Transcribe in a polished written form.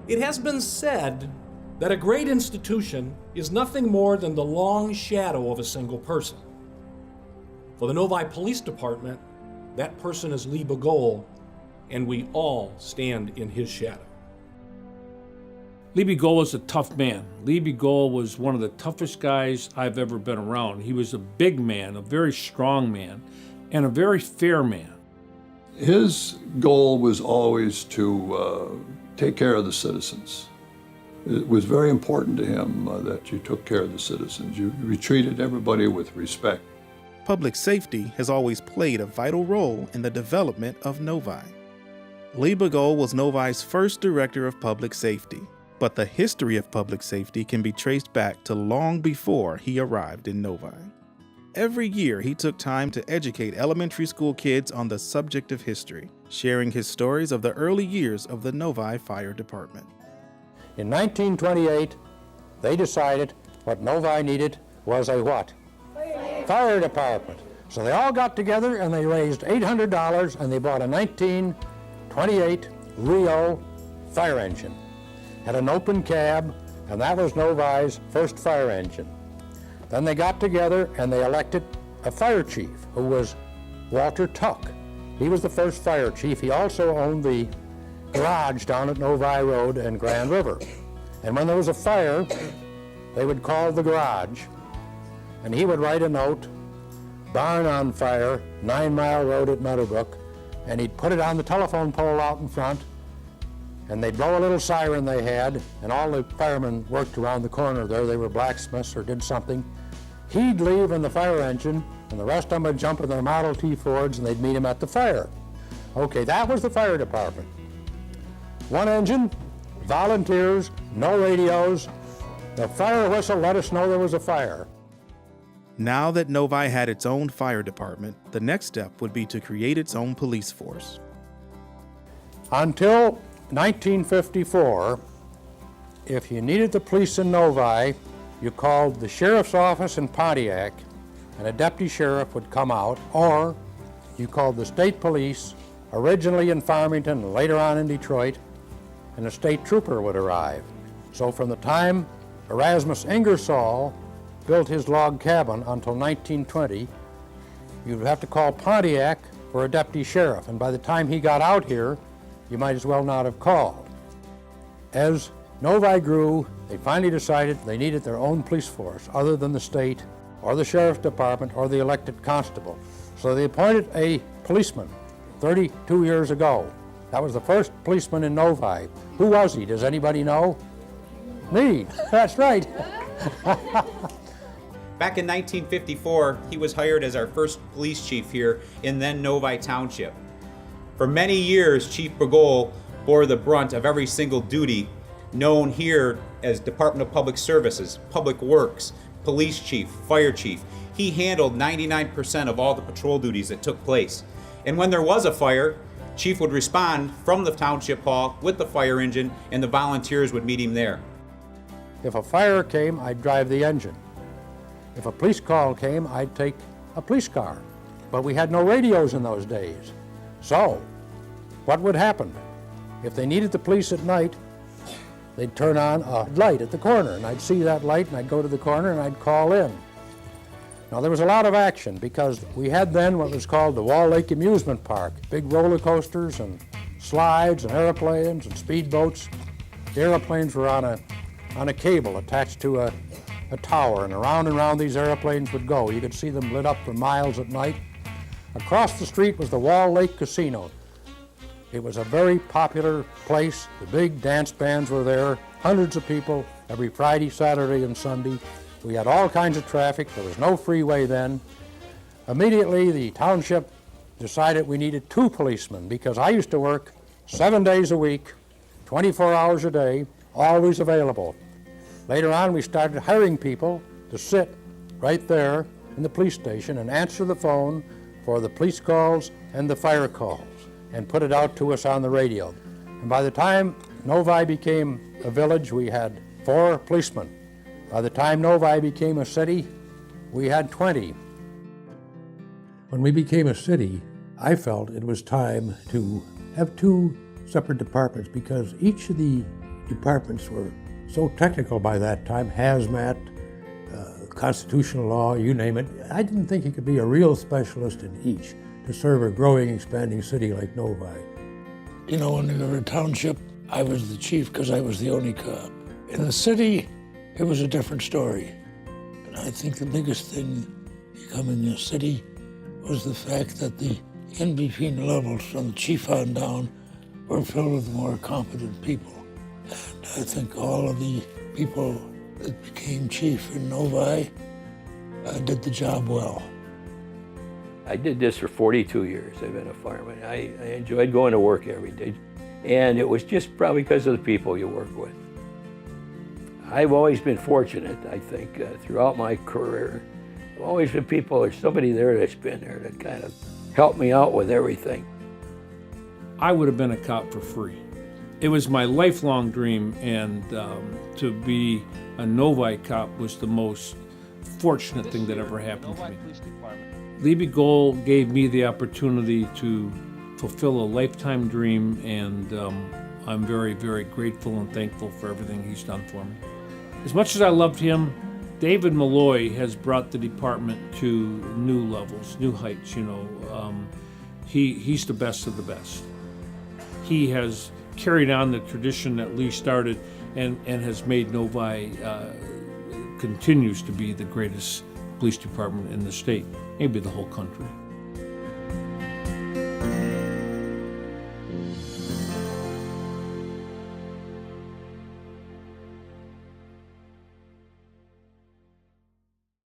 It has been said that a great institution is nothing more than the long shadow of a single person. For the Novi Police Department, that person is Lee Begole, and we all stand in his shadow. Lee Begole is a tough man. Lee Begole was one of the toughest guys I've ever been around. He was a big man, a very strong man, and a very fair man. His goal was always to take care of the citizens. It was very important to him that you took care of the citizens. You treated everybody with respect. Public safety has always played a vital role in the development of Novi. Lee Begole was Novi's first director of public safety, but the history of public safety can be traced back to long before he arrived in Novi. Every year, he took time to educate elementary school kids on the subject of history, sharing his stories of the early years of the Novi Fire Department. In 1928, they decided what Novi needed was a what? Fire department. So they all got together and they raised $800 and they bought a 1928 Rio fire engine. Had an open cab, and that was Novi's first fire engine. Then they got together and they elected a fire chief, who was Walter Tuck. He was the first fire chief. He also owned the garage down at Novi Road and Grand River. And when there was a fire, they would call the garage, and he would write a note, barn on fire, 9 Mile Road at Meadowbrook, and he'd put it on the telephone pole out in front, and they'd blow a little siren they had, and all the firemen worked around the corner there. They were blacksmiths or did something. He'd leave in the fire engine, and the rest of them would jump in their Model T Fords, and they'd meet him at the fire. Okay, that was the fire department. One engine, volunteers, no radios. The fire whistle let us know there was a fire. Now that Novi had its own fire department, the next step would be to create its own police force. Until 1954, if you needed the police in Novi, you called the sheriff's office in Pontiac, and a deputy sheriff would come out, or you called the state police, originally in Farmington and later on in Detroit, and a state trooper would arrive. So from the time Erasmus Ingersoll built his log cabin until 1920, you'd have to call Pontiac for a deputy sheriff, and by the time he got out here, you might as well not have called. As Novi grew, they finally decided they needed their own police force other than the state or the sheriff's department or the elected constable. So they appointed a policeman 32 years ago. That was the first policeman in Novi. Who was he? Does anybody know? Me. That's right. Back in 1954, he was hired as our first police chief here in then Novi Township. For many years, Chief Begole bore the brunt of every single duty known here as Department of Public Services, Public Works, Police Chief, Fire Chief. He handled 99% of all the patrol duties that took place. And when there was a fire, Chief would respond from the Township Hall with the fire engine, and the volunteers would meet him there. If a fire came, I'd drive the engine. If a police call came, I'd take a police car. But we had no radios in those days. So, what would happen? If they needed the police at night, they'd turn on a light at the corner, and I'd see that light, and I'd go to the corner, and I'd call in. Now, there was a lot of action, because we had then what was called the Wall Lake Amusement Park, big roller coasters and slides and airplanes and speedboats. The airplanes were on a cable attached to a tower, and around these airplanes would go. You could see them lit up for miles at night. Across the street was the Wall Lake Casino. It was a very popular place. The big dance bands were there, hundreds of people every Friday, Saturday, and Sunday. We had all kinds of traffic. There was no freeway then. Immediately, the township decided we needed 2 policemen, because I used to work 7 days a week, 24 hours a day, always available. Later on, we started hiring people to sit right there in the police station and answer the phone for the police calls and the fire calls, and put it out to us on the radio. And by the time Novi became a village, we had 4 policemen. By the time Novi became a city, we had 20. When we became a city, I felt it was time to have 2 separate departments, because each of the departments were so technical by that time, hazmat, constitutional law, you name it. I didn't think you could be a real specialist in each to serve a growing, expanding city like Novi. You know, when we were a township, I was the chief because I was the only cop. In the city, it was a different story. And I think the biggest thing becoming a city was the fact that the in-between levels from the chief on down were filled with more competent people. And I think all of the people that became chief in Novi did the job well. I did this for 42 years. I've been a fireman. I enjoyed going to work every day. And it was just probably because of the people you work with. I've always been fortunate, I think, throughout my career. I've always been people, there's somebody there that's been there to kind of help me out with everything. I would have been a cop for free. It was my lifelong dream, and to be a Novi cop was the most fortunate thing that ever happened to me. Lee Begole gave me the opportunity to fulfill a lifetime dream, and I'm very, very grateful and thankful for everything he's done for me. As much as I loved him, David Malloy has brought the department to new levels, new heights, you know. He's the best of the best. He has carried on the tradition that Lee started and has made Novi continues to be the greatest police department in the state, maybe the whole country.